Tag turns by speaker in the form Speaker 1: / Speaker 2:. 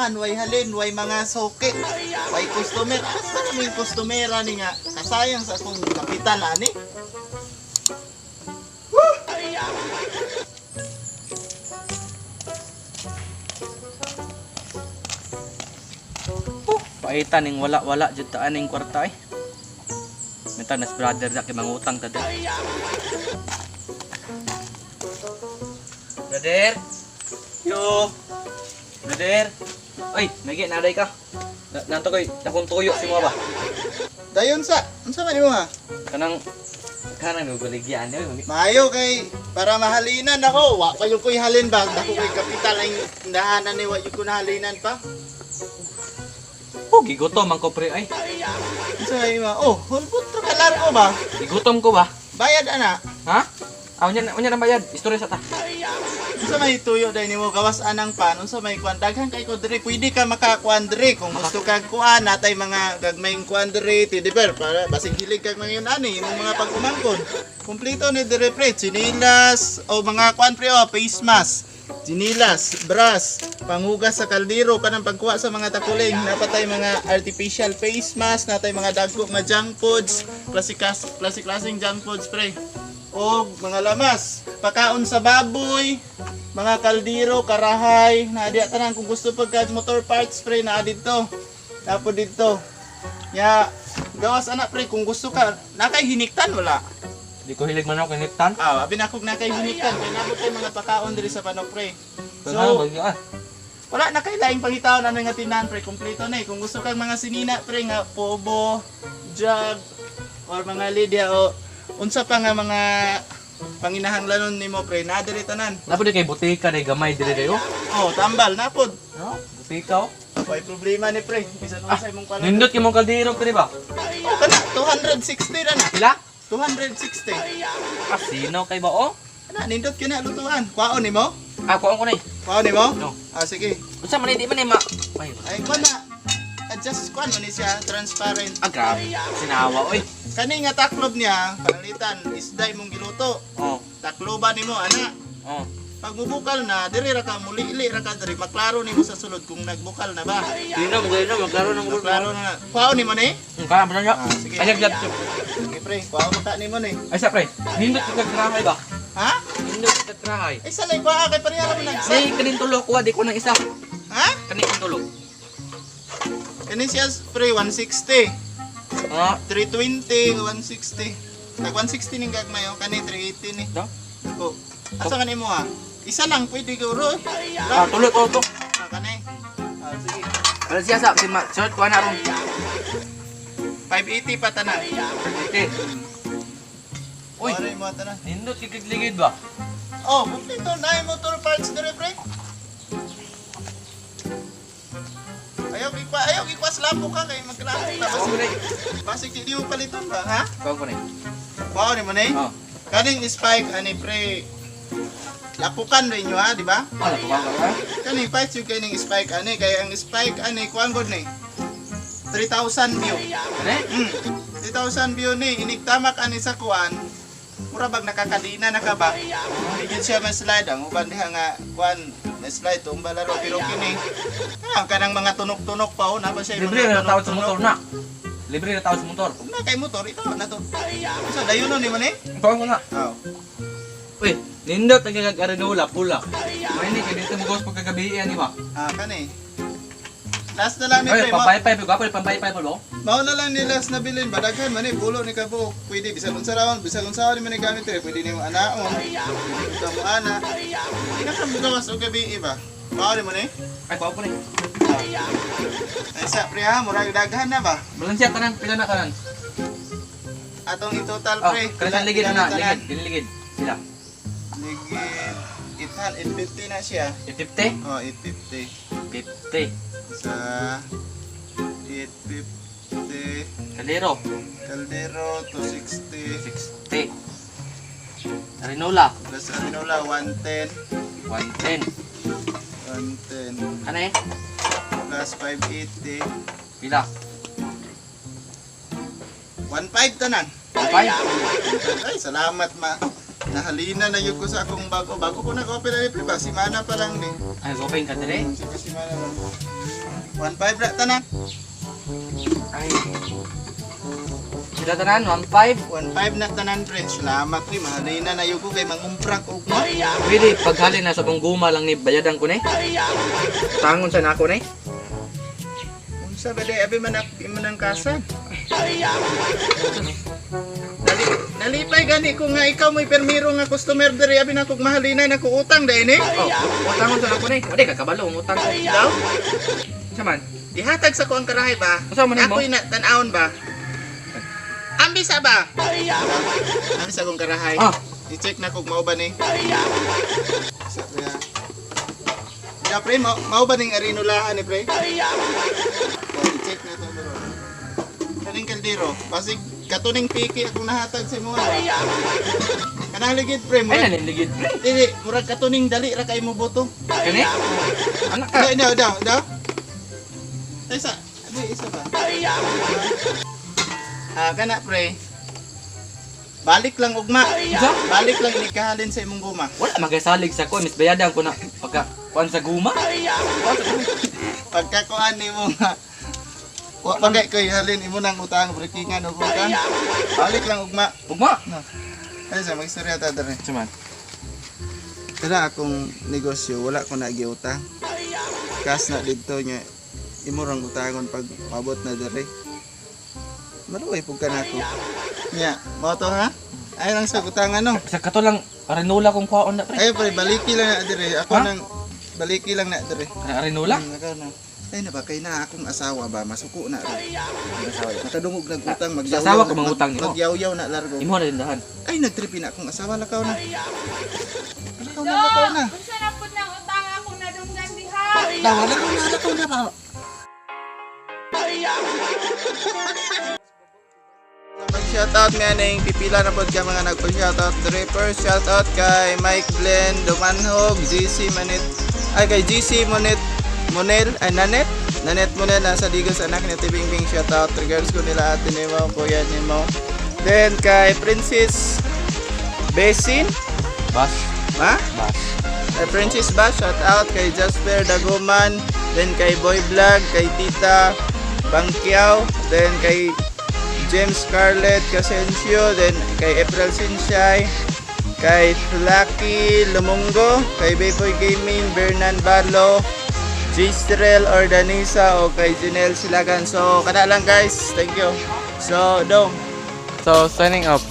Speaker 1: tindahan, way halin, way mga soke, way customer. Asa kaming customera ni nga kasayang sa akong kapital ani.
Speaker 2: Paitan ning wala-wala jud ta aning kwarta eh. Meta nas brother na kay mangutang ta din. Brother. Yo. Brother. Oy, nagi naday ka. Nanto koy takong tuyo si mo ba?
Speaker 1: Dayon sa, unsa man nimo ha?
Speaker 2: Kanang nuguligyan eh.
Speaker 1: Maayo kay para mahalinan ako. Wa pa yung ko'y halin ba? Dako kay kapital ang tindahanan ni wa yung ko nahalinan pa.
Speaker 2: Oh, gigutom man ko pre ay.
Speaker 1: Unsa man nimo? Oh, hulbot ra ka largo ba?
Speaker 2: Gigutom ko ba?
Speaker 1: Bayad ana.
Speaker 2: Ha? Unya na bayad. Istorya sa ta.
Speaker 1: Unsa may tuyo dai nimo gawas anang pan? Unsa may kuan daghan kay ko diri pwede ka makakuan diri kung gusto kag kuan natay mga gagmayng kuan diri ti diper para basig hilig kag mga yun ani imong mga pag-umangkon. Kumpleto ni diri pre sinilas o mga kuan pre o face mask. Sinilas, brush, panghugas sa kaldero kanang pagkuha sa mga takuling napatay mga artificial face mask natay mga dagko nga junk foods, klasik-klasing junk foods pre. O mga lamas, pakaon sa baboy, mga kaldero, karahay, na diya tanan kung gusto pagka motor parts pre na dito. Tapos dito. Ya, gawas anak pre kung gusto ka, nakay hiniktan wala.
Speaker 2: Di ko hilig man ako kiniptan.
Speaker 1: Abi na kog nakay hiniktan kay nabot kay mga pakaon diri sa panok pre.
Speaker 2: So,
Speaker 1: wala na kay laing pangitaon ano nga tindahan pre, kompleto na eh. Kung gusto kang mga sinina pre nga pobo, jug or mga lidya o unsa pa nga mga panginahanglanon nimo pre, na diri tanan.
Speaker 2: Napod kay butika day gamay dire dayo.
Speaker 1: Oh, tambal napod.
Speaker 2: No, butika oh.
Speaker 1: May problema ni pre. Bisan unsa imong kuan.
Speaker 2: Nindot kay mong kaldero pre ba?
Speaker 1: Oh, kana 260 ra na.
Speaker 2: Pila?
Speaker 1: 260.
Speaker 2: Sino kay ba oh?
Speaker 1: Ana nindot kina lutuan. Kwaon nimo?
Speaker 2: Kuan ko nay.
Speaker 1: Kwaon nimo?
Speaker 2: No.
Speaker 1: Sige.
Speaker 2: Unsa man di man ni ma.
Speaker 1: Ay kuan na. Adjust kuan man ni siya transparent.
Speaker 2: Grabe. Sinawa oy.
Speaker 1: Kani nga taklob niya, panalitan isda imong giluto.
Speaker 2: Oh.
Speaker 1: Takloban nimo ana.
Speaker 2: Oh.
Speaker 1: Pag mubukal na, diri ra ka muli-ili ra ka diri maklaro nimo sa sulod kung nagbukal na ba.
Speaker 2: Sino mo gayno maglaro ng
Speaker 1: Maklaro na. Kwaon nimo ni?
Speaker 2: Kaya mo na.
Speaker 1: Sige.
Speaker 2: Ay jab.
Speaker 1: Sige pre, kwaon mo ta nimo ni.
Speaker 2: Ay sa pre. Nindot ka grahay ba?
Speaker 1: Ha?
Speaker 2: Nindot ka grahay.
Speaker 1: Ay salay kwa kay pareha ra mo nagsa.
Speaker 2: Say kanin tulo ko di ko nang isa.
Speaker 1: Ha?
Speaker 2: Kanin tulo.
Speaker 1: Kani siya pre 160.
Speaker 2: Ah,
Speaker 1: 320, 160. Nag 160 ning gagmayo, kani 380 ni.
Speaker 2: do.
Speaker 1: Ko. Asa kanimo ha? Isa lang pwede guro.
Speaker 2: Tulo ko to.
Speaker 1: Kani. Sige.
Speaker 2: Wala siya sa si short ko na ron.
Speaker 1: 580 pa tanan.
Speaker 2: Okay. Uy,
Speaker 1: Uy, mo tanan.
Speaker 2: nindot ligid ba?
Speaker 1: Oh, kumpleto na yung motor parts dire pre. Ayaw ikwas lapo ka kay magklaro na basig di mo paliton ba ha?
Speaker 2: Kuan ko ni.
Speaker 1: Wow ni mo ni.
Speaker 2: Oh.
Speaker 1: Kaning spike ani pre. Lapukan rin nyo ha, di ba?
Speaker 2: Wala ko ba?
Speaker 1: Kaning parts yung kaning spike ani kay ang spike ani kuan gud ni. 3,000 view.
Speaker 2: Ano?
Speaker 1: 3,000 view ni inigtamak ani sa kuan. Mura bag nakakadina na ka ba? Bigyan siya man slide ang uban diha nga kuan na slide tumba laro pero kini. Ah, kanang mga tunok-tunok pa na ba siya
Speaker 2: Libre na tawad sa motor na. Libre na tawad sa motor.
Speaker 1: Na kay motor ito na to. Sa dayon ni man eh.
Speaker 2: Kuan ko na.
Speaker 1: Oh.
Speaker 2: Uy, nindot ang kag-arenola pula. May ni kay dito mo gos pagkagabi ani ba?
Speaker 1: Ah, kani. Last na lang ni
Speaker 2: Ay,
Speaker 1: pre.
Speaker 2: pampay-pay ko, pampay-pay po lo.
Speaker 1: Mao na lang ni last na bilin badaghan man eh bulo ni kabo. Pwede bisan unsa raon, bisan unsa ni man ni gamit eh. Pwede nimo anaon. Pwede mo ana. Pinakamugawas og gabi ba? Mao ni mo ni.
Speaker 2: Ay, kuan ko ni.
Speaker 1: Ay sa pre ha, murag daghan na ba?
Speaker 2: Balansiya tanan, pila na tanan.
Speaker 1: Atong i-total
Speaker 2: Oh,
Speaker 1: pre.
Speaker 2: kalasan ligid na, ligid. Sila.
Speaker 1: Ligid 850 na siya.
Speaker 2: 50?
Speaker 1: Oh, 850.
Speaker 2: 50.
Speaker 1: Sa 850
Speaker 2: Kalero.
Speaker 1: Caldero 260
Speaker 2: 60. Arenola.
Speaker 1: plus Aminola 110
Speaker 2: 110.
Speaker 1: 110
Speaker 2: Ano eh?
Speaker 1: plus 580
Speaker 2: Pila?
Speaker 1: 1.5 tanan.
Speaker 2: 5?
Speaker 1: Ay, salamat ma. Nahalina na yun ko sa akong bago ko nag-open na ni pre ba? Si Mana pa lang ni.
Speaker 2: Ay, gopeng ka dire.
Speaker 1: Si Mana lang. 1.5 ra tanan.
Speaker 2: Ay. Sila tanan, 1.5.
Speaker 1: 1.5 na tanan, pre. Salamat, pre. Mahalin na yung ko kay mangumprak og mo.
Speaker 2: Pwede, paghalin na sa kong guma lang ni bayadan ko ni. Tangon sa nako ni.
Speaker 1: Unsa ba day abi man iman kasad? Nalipay gani ko nga ikaw mo'y permiro nga customer diri abi nako mahalinay nako utang dai ni.
Speaker 2: Oh, tangon sa nako ni. Ode ka kabalo mo utang ko.
Speaker 1: Daw?
Speaker 2: Saman.
Speaker 1: Dihatag sa ko ang karahay ba?
Speaker 2: Unsa man mo?
Speaker 1: Ako ina tan-awon ba? Ambisa ba? Ambisa kong karahay.
Speaker 2: Ah.
Speaker 1: I-check na kung mao ba ni. Sa kaya. Ya pre, mao ba ning arinulahan ni pre? I-check na to bro. Kaning kaldero, basig katuning piki akong nahatag sa imo. Kanang ligid pre mo.
Speaker 2: Ay naninligid.
Speaker 1: Dili, murag katuning dali ra kay mo boto.
Speaker 2: Kani? Anak ka.
Speaker 1: Daw. Isa, isa ba? Kana pre. Balik lang ugma.
Speaker 2: Isa?
Speaker 1: Balik lang inikahalin sa imong guma.
Speaker 2: Wala magasalig sa ko, mis bayadan ko na pagka kuan sa guma.
Speaker 1: Pagkakuan nimo nga. Wa pagay ko ihalin imo nang utang breakingan ug utang. Balik lang ugma.
Speaker 2: Ugma.
Speaker 1: Ay sa magstorya ta dere.
Speaker 2: Saman.
Speaker 1: Kada akong negosyo wala ko na giutang. Kas na didto nya imo rang utangon pag abot na dere. Maruay pug kanako. Nya, mo to ha? Ay lang sa utangan no.
Speaker 2: Sa kato lang arenula kong kuhaon na pre.
Speaker 1: Ay pre, baliki lang na dire. Ako
Speaker 2: Ha?
Speaker 1: nang baliki lang na dire.
Speaker 2: Arenula?
Speaker 1: Nakaw na. Ay na ba kay na akong asawa ba masuko na rin. Nakadungog nagutang magyaw.
Speaker 2: Sa asawa ko mangutang nimo.
Speaker 1: Magyaw-yaw na largo.
Speaker 2: Imo na dindahan.
Speaker 1: Ay nagtripi na akong asawa lakaw na. Lakaw na,
Speaker 3: Yo,
Speaker 1: lakaw na.
Speaker 3: unsa na pud nang utang ako na dunggan diha?
Speaker 1: Daw lakaw na ba. Mag-shoutout nga na yung pipila na pod ka mga nagpa-shoutout. First shoutout kay Mike Glenn Dumanhog, GC Manit, ay kay GC Monet Monel, ay Nanet Monel nasa Digos anak ni Tibingbing, shoutout. Regards ko nila ate ni mo, kuya ni mo. Then kay Princess Besin,
Speaker 2: Bas.
Speaker 1: ha?
Speaker 2: Bas.
Speaker 1: Kay Princess Bash, shoutout kay Jasper Daguman, then kay Boy Vlog, kay Tita Bangkiao, then kay James Scarlett Casencio, then kay April Sinshay, kay Flaky Lumungo, kay Bayboy Gaming, Bernan Balo, Jistrel Ordanisa, o kay Janelle Silagan. So, kada lang guys. Thank you. So, Dong.
Speaker 2: So, signing up.